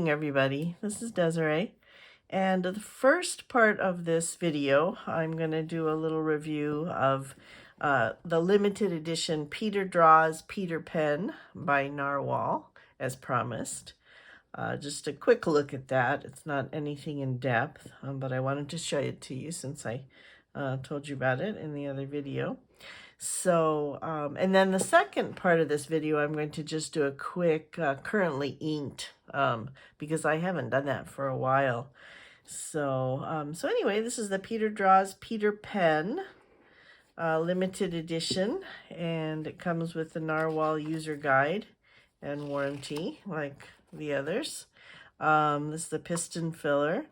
morning, everybody. This is Desiree. And the first part of this video, I'm going to do a little review of the limited edition Peter Draws Peter Pen by Narwhal, as promised. Just a quick look at that. It's not anything in depth, but I wanted to show it to you since I told you about it in the other video. So, and then the second part of this video, I'm going to just do a quick currently inked, because I haven't done that for a while. So, so anyway, this is the Peter Draws Peter Pen limited edition, and it comes with the Narwhal user guide and warranty like the others. This is the piston filler.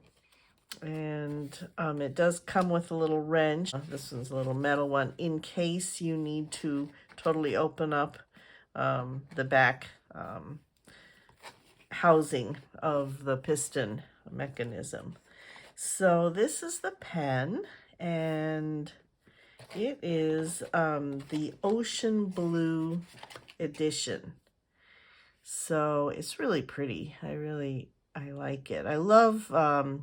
And it does come with a little wrench. This one's a little metal one in case you need to totally open up the back housing of the piston mechanism. So this is the pen, and it is the Ocean Blue edition. So it's really pretty. I like it. I love,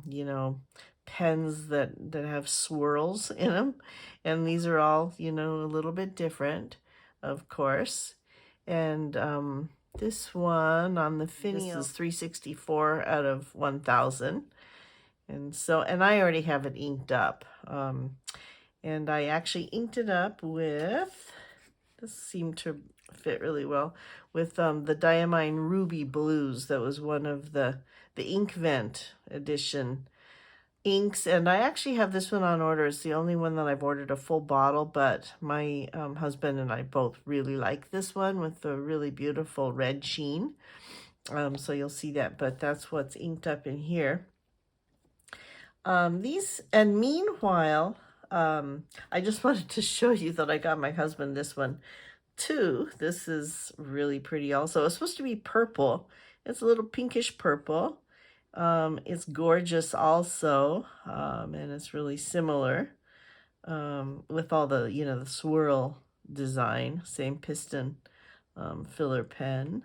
you know, pens that have swirls in them. And these are all, you know, a little bit different, of course. And this one on the finial is 364 out of 1,000. And so, and I already have it inked up. And I actually inked it up with, this seemed to fit really well, with the Diamine Ruby Blues. That was one of the Ink Vent edition inks, and I actually have this one on order. It's the only one that I've ordered a full bottle, but my husband and I both really like this one with the really beautiful red sheen. So you'll see that, but that's what's inked up in here. And meanwhile, I just wanted to show you that I got my husband this one too. This is really pretty also. It's supposed to be purple. It's a little pinkish purple. It's gorgeous also, and it's really similar with all the, you know, the swirl design, same piston filler pen.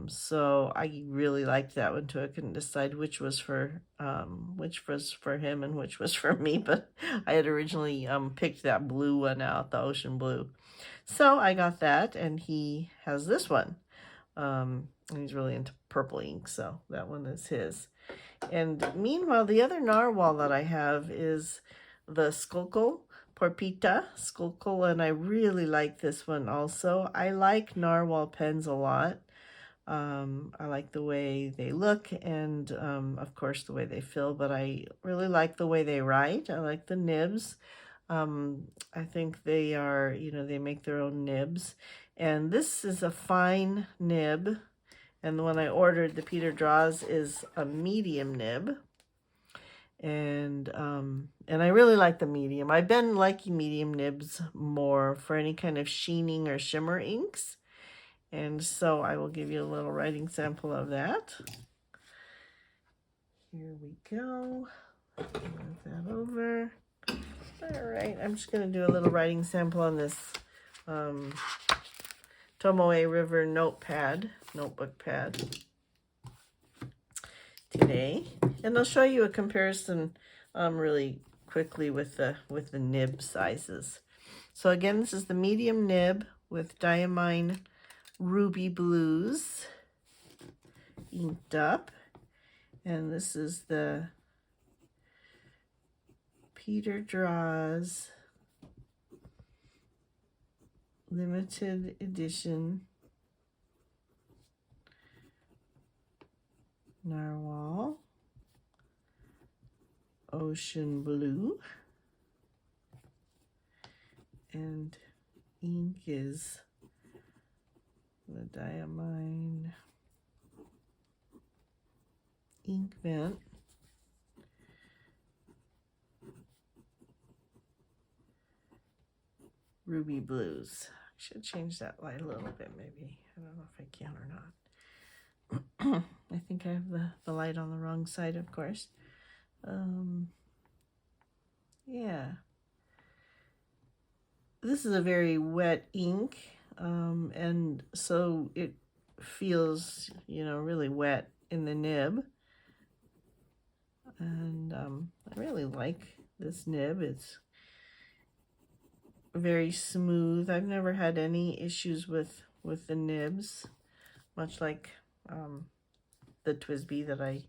So I really liked that one too. I couldn't decide which was for him and which was for me, but I had originally picked that blue one out, the ocean blue. So I got that, and he has this one. And he's really into purple ink, so that one is his. And meanwhile, the other narwhal that I have is the Skulkle Porpita Skulkle, and I really like this one also. I like narwhal pens a lot. I like the way they look, and of course the way they feel, but I really like the way they write. I like the nibs. I think they are, you know, they make their own nibs. And this is a fine nib. And the one I ordered, the Peter Draws, is a medium nib. And I really like the medium. I've been liking medium nibs more for any kind of sheening or shimmer inks. And so I will give you a little writing sample of that. Here we go. Move that over. All right, I'm just going to do a little writing sample on this Tomoe River notebook pad today, and I'll show you a comparison really quickly with the nib sizes. So again, this is the medium nib with Diamine Ruby Blues inked up, and this is the Peter Draws limited edition Narwhal Ocean Blue, and ink is the Diamine Ink Vent. Ruby Blues. I should change that light a little bit, maybe. I don't know if I can or not. I think I have the light on the wrong side, of course. Yeah. This is a very wet ink, and so it feels, you know, really wet in the nib. And I really like this nib. It's very smooth. I've never had any issues with the nibs, much like the TWSBI that I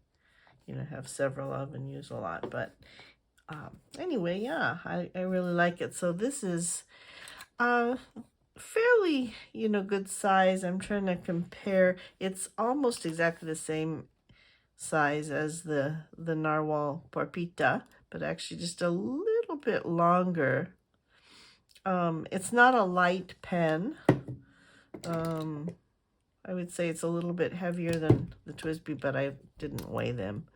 have several of and use a lot. But anyway, yeah, I really like it. So this is fairly good size. I'm trying to compare. It's almost exactly the same size as the Narwhal Porpita, but actually just a little bit longer. It's not a light pen. I would say it's a little bit heavier than the TWSBI, but I didn't weigh them.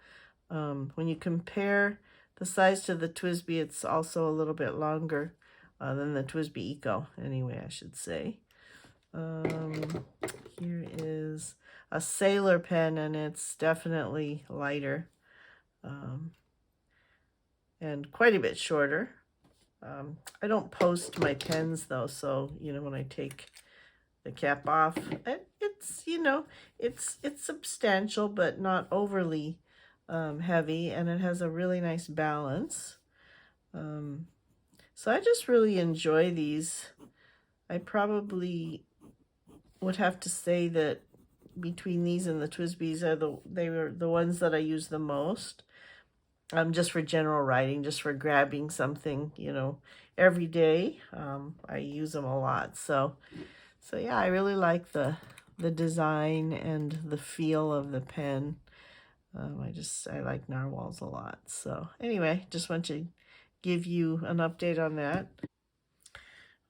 When you compare the size to the TWSBI, it's also a little bit longer than the TWSBI Eco, anyway, I should say. Here is a sailor pen, and it's definitely lighter and quite a bit shorter. I don't post my pens though, so when I take the cap off, it's it's substantial but not overly heavy, and it has a really nice balance. So I just really enjoy these. I probably would have to say that between these and the TWSBIs they were the ones that I use the most. Just for general writing, just for grabbing something, every day. I use them a lot. So yeah, I really like the design and the feel of the pen. I like Narwhals a lot. So anyway, just want to give you an update on that.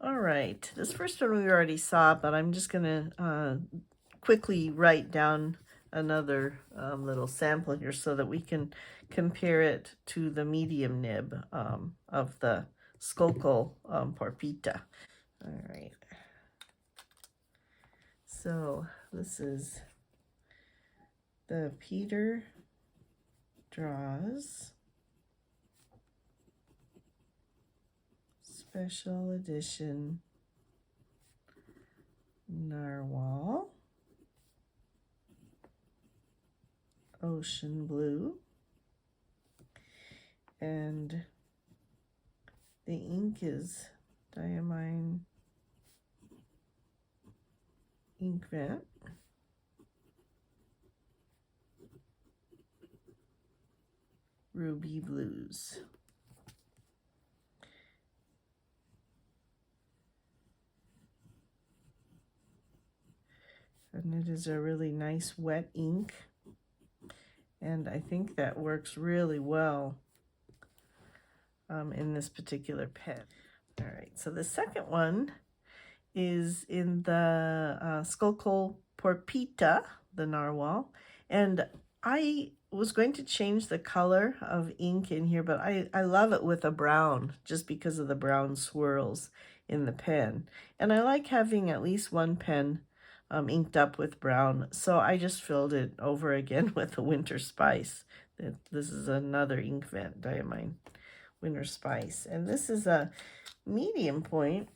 All right, this first one we already saw, but I'm just gonna quickly write down another little sample here so that we can compare it to the medium nib of the Skolko Porpita. All right. So this is the Peter Draws Special Edition Narwhal Ocean Blue, and the ink is Diamine ink vent. Ruby Blues. And it is a really nice wet ink, and I think that works really well in this particular pen. All right, so the second one is in the Skolko Porpita, the Narwhal, and I was going to change the color of ink in here, but I love it with a brown just because of the brown swirls in the pen, and I like having at least one pen inked up with brown, so I just filled it over again with a Winter Spice. This is another ink vent, Diamine Winter Spice, and this is a medium point.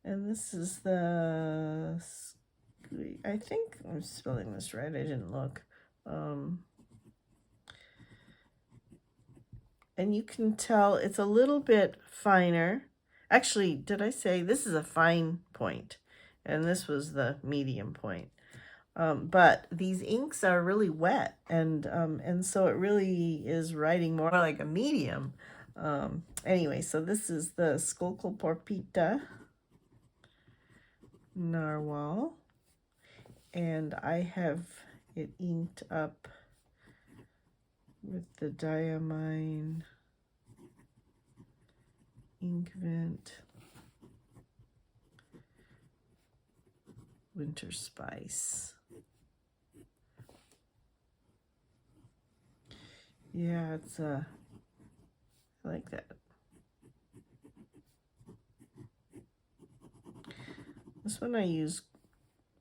And this is the, I think I'm spelling this right, I didn't look. And you can tell it's a little bit finer. Actually, did I say this is a fine point? And this was the medium point. But these inks are really wet, and so it really is writing more like a medium. Anyway, so this is the Skolko Porpita Narwhal, and I have it inked up with the Diamine ink vent Winter Spice. Yeah, it's I like that. This one I use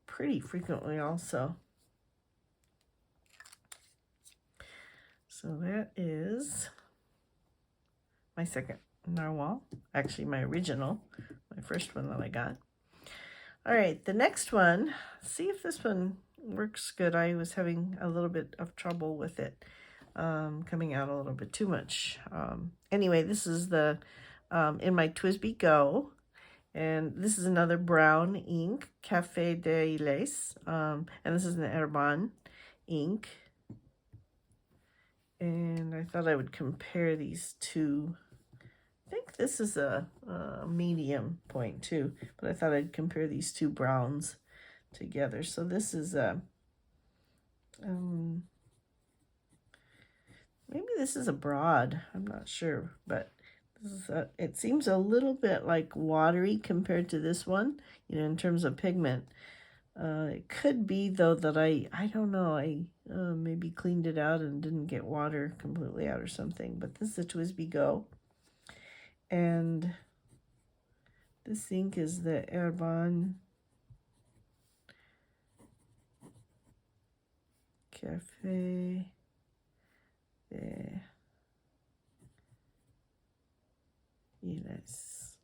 pretty frequently also. So that is my second Narwhal, actually my original, my first one that I got. All right, the next one, see if this one works good. I was having a little bit of trouble with it coming out a little bit too much. Anyway, this is the in my TWSBI Go, and this is another brown ink, Café de Lace, and this is an Herbin ink. And I thought I would compare these two. I think this is a medium point too, but I thought I'd compare these two browns together. So this is a maybe this is a broad, I'm not sure, but this is it seems a little bit like watery compared to this one, you know, in terms of pigment. It could be though that I don't know, I maybe cleaned it out and didn't get water completely out or something. But this is a TWSBI Go, and this ink is the Herbin Café de Lace.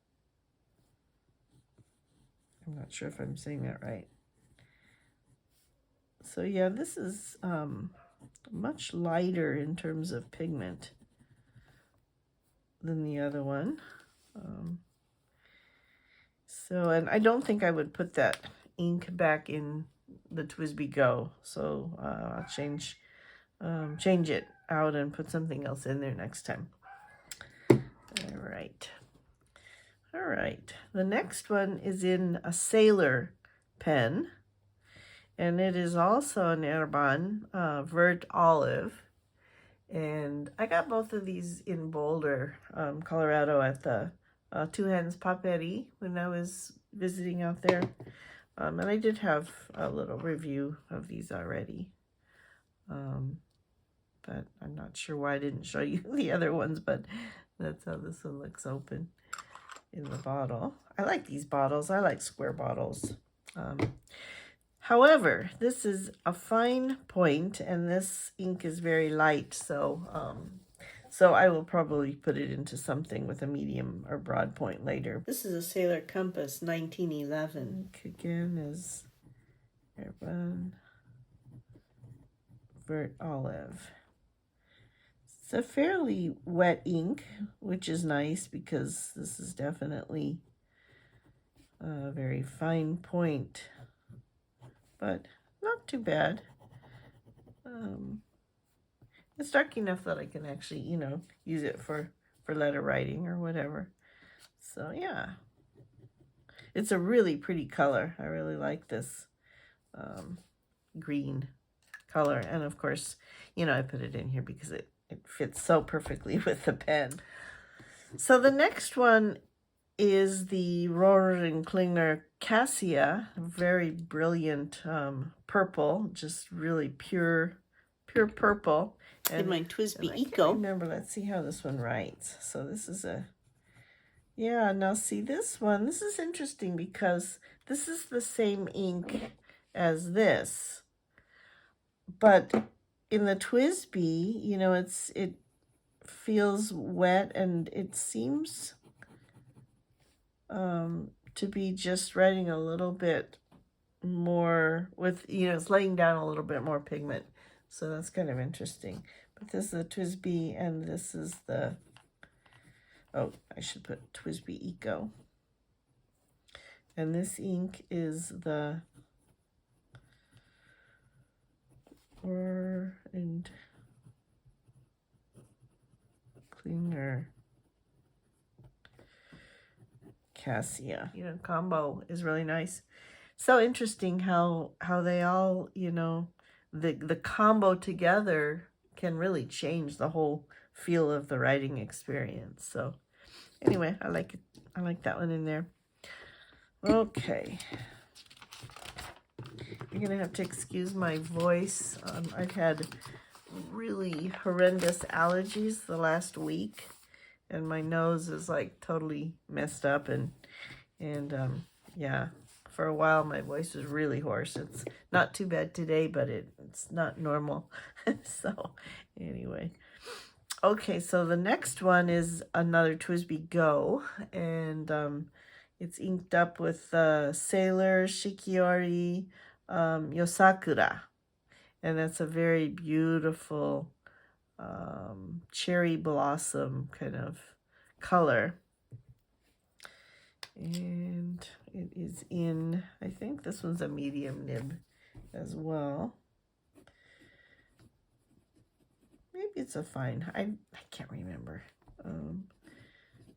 I'm not sure if I'm saying that right. So yeah, this is much lighter in terms of pigment than the other one. So, and I don't think I would put that ink back in the TWSBI Go. So I'll change it out and put something else in there next time. All right. All right. The next one is in a sailor pen, and it is also an Herbin Vert Olive. And I got both of these in Boulder, Colorado, at the Two Hands Paperie when I was visiting out there. And I did have a little review of these already. But I'm not sure why I didn't show you the other ones, but that's how this one looks open in the bottle. I like these bottles. I like square bottles. However, this is a fine point, and this ink is very light, so so I will probably put it into something with a medium or broad point later. This is a Sailor Compass 1911. Again is Herbin Vert Olive. It's a fairly wet ink, which is nice because this is definitely a very fine point, but not too bad. It's dark enough that I can actually, you know, use it for letter writing or whatever. So yeah, it's a really pretty color. I really like this green color. And of course, you know, I put it in here because it fits so perfectly with the pen. So the next one is the Rohrer & Klingner Cassia, very brilliant purple, just really pure purple. And in my TWSBI Eco. Remember, let's see how this one writes. So this is a, yeah, now see this one, this is interesting because this is the same ink as this. But in the TWSBI, you know, it feels wet, and it seems to be just writing a little bit more with, you know, it's laying down a little bit more pigment. So that's kind of interesting. But this is the TWSBI, and this is the, oh, I should put TWSBI Eco. And this ink is the Rohrer and Klingner Cassia. You know, combo is really nice. So interesting how they all, you know, the combo together can really change the whole feel of the writing experience. So anyway, I like it. I like that one in there. Okay. You're going to have to excuse my voice. I've had really horrendous allergies the last week, and my nose is like totally messed up, and yeah, for a while my voice was really hoarse. It's not too bad today, but it's not normal. So anyway, okay, so the next one is another TWSBI Go, and it's inked up with Sailor, Shikiori, Yosakura. And that's a very beautiful cherry blossom kind of color. And it is in, I think this one's a medium nib as well. Maybe it's a fine. I can't remember.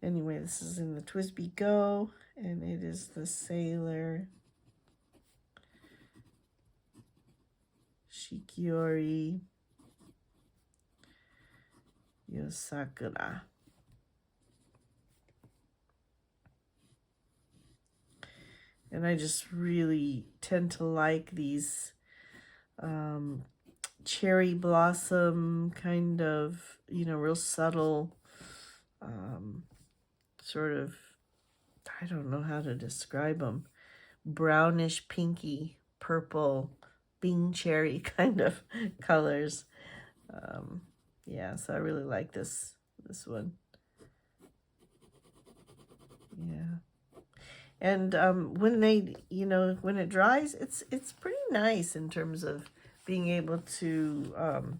Anyway, this is in the TWSBI Go, and it is the Sailor Shikiori Yosakura. And I just really tend to like these cherry blossom kind of, you know, real subtle sort of, I don't know how to describe them, brownish, pinky, purple, Bing cherry kind of colors. Yeah, so I really like this one. Yeah. And when they, you know, when it dries, it's pretty nice in terms of being able to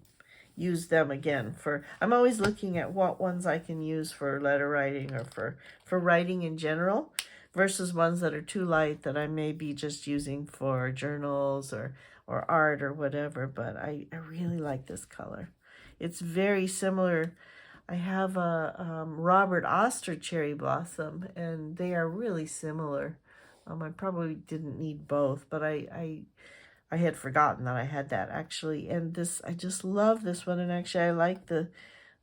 use them again. I'm always looking at what ones I can use for letter writing or for writing in general versus ones that are too light that I may be just using for journals or art or whatever. But I really like this color. It's very similar. I have a Robert Oster cherry blossom, and they are really similar. I probably didn't need both, but I had forgotten that I had that actually. And this, I just love this one, and actually I like the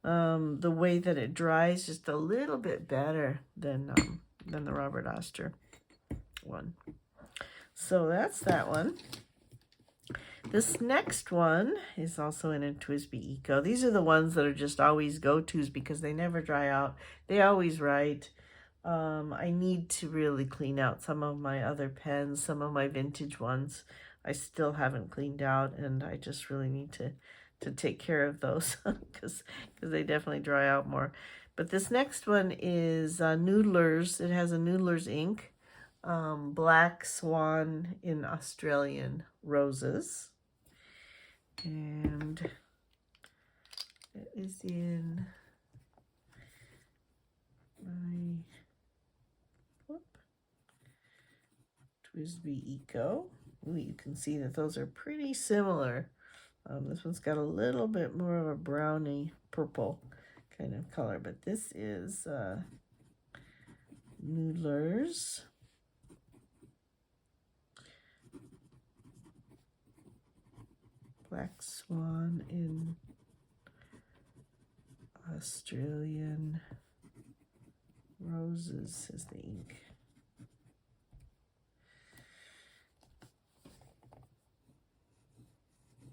way that it dries just a little bit better than the Robert Oster one. So that's that one. This next one is also in a TWSBI Eco. These are the ones that are just always go-tos because they never dry out. They always write. I need to really clean out some of my other pens, some of my vintage ones. I still haven't cleaned out, and I just really need to take care of those because they definitely dry out more. But this next one is Noodlers. It has a Noodlers ink, Black Swan in Australian Roses. And it is in my TWSBI Eco. Ooh, you can see that those are pretty similar. This one's got a little bit more of a browny purple kind of color, but this is Noodlers. Black Swan in Australian Roses is the ink.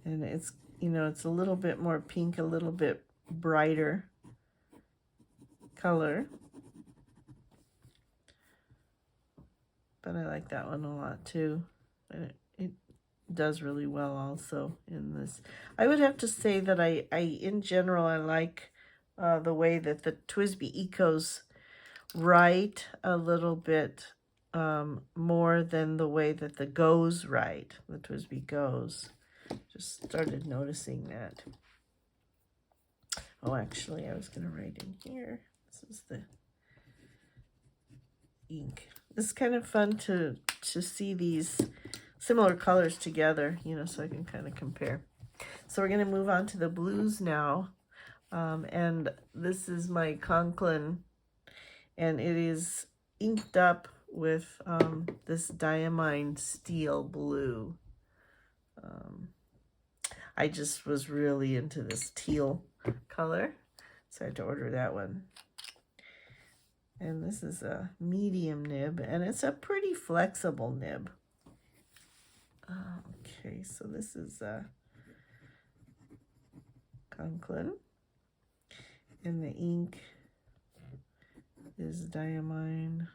And it's, you know, it's a little bit more pink, a little bit brighter color. But I like that one a lot too. It does really well also in this. I would have to say that I in general, I like the way that the TWSBI Ecos write a little bit more than the way that the Goes write, the TWSBI Goes. Just started noticing that. Oh, actually, I was going to write in here. This is the ink. It's kind of fun to see these similar colors together, you know, so I can kind of compare. So we're going to move on to the blues now. And this is my Conklin, and it is inked up with this diamine steel blue. I just was really into this teal color, so I had to order that one. And this is a medium nib, and it's a pretty flexible nib. Okay, so this is a Conklin, and the ink is diamine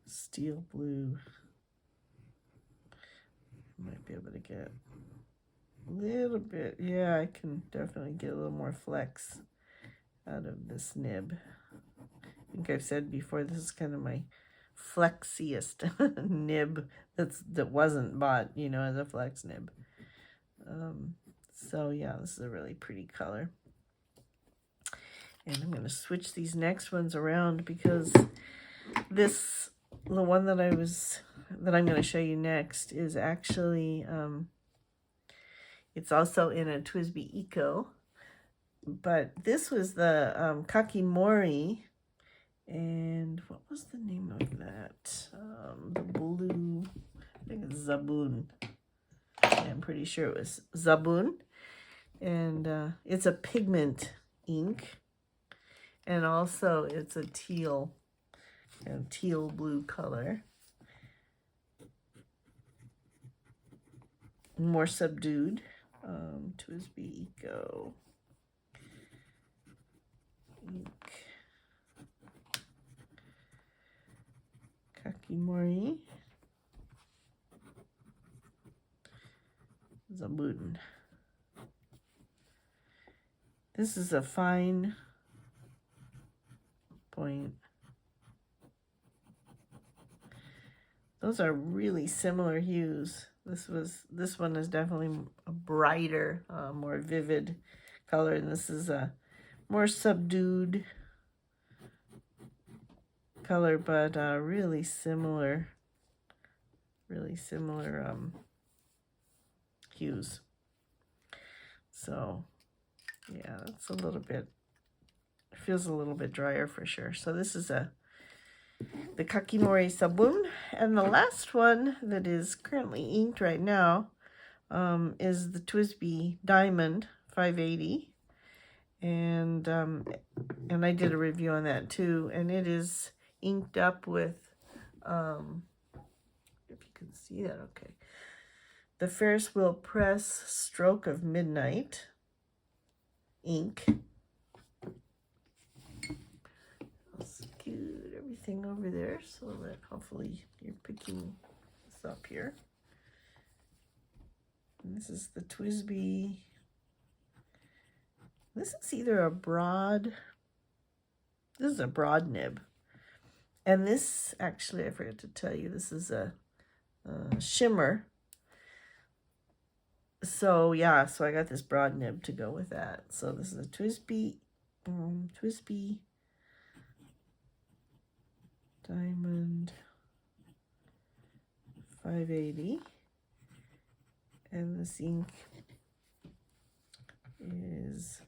steel blue. Might be able to get a little bit, yeah, I can definitely get a little more flex out of this nib. think I've said before, this is kind of my flexiest nib that wasn't bought, you know, as a flex nib. So yeah, this is a really pretty color. And I'm going to switch these next ones around because the one that I'm going to show you next is actually, it's also in a TWSBI Eco, but this was the Kakimori, and what was the name of that? The blue, I think it's Zaboon. Yeah, I'm pretty sure it was Zaboon, and it's a pigment ink, and also it's a teal blue color. More subdued. TWSBI Eco ink. Kakimori. Zaboon. This is a fine point. Those are really similar hues. This one is definitely a brighter, more vivid color, and this is a more subdued color, but really similar hues. So yeah, that's a little bit, it feels a little bit drier for sure. So this is the Kakimori Zaboon, and the last one that is currently inked right now is the TWSBI Diamond 580, and I did a review on that too, and it is inked up with, if you can see that, okay, the Ferris Wheel Press Stroke of Midnight ink. I'll scoot everything over there so that hopefully you're picking this up here. And this is the TWSBI. This is either a broad, this is a broad nib. And this, actually, I forgot to tell you, this is a shimmer. So yeah, so I got this broad nib to go with that. So this is a TWSBI Diamond 580, and this ink is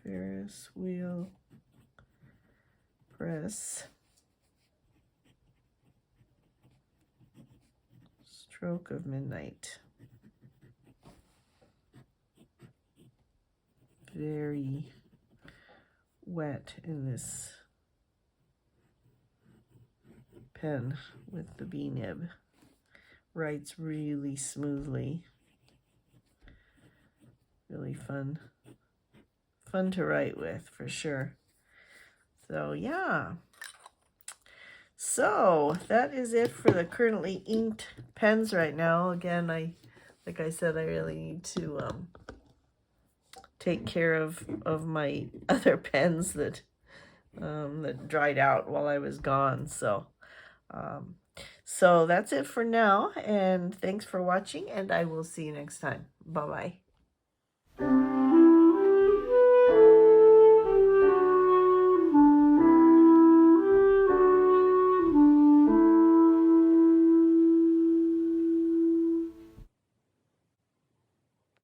Ferris Wheel Press Stroke of Midnight. Very wet in this pen with the B nib. Writes really smoothly. Really fun to write with for sure. So yeah. So that is it for the currently inked pens right now. Again, like I said, I really need to take care of my other pens that dried out while I was gone. So so that's it for now, and thanks for watching, and I will see you next time. Bye-bye.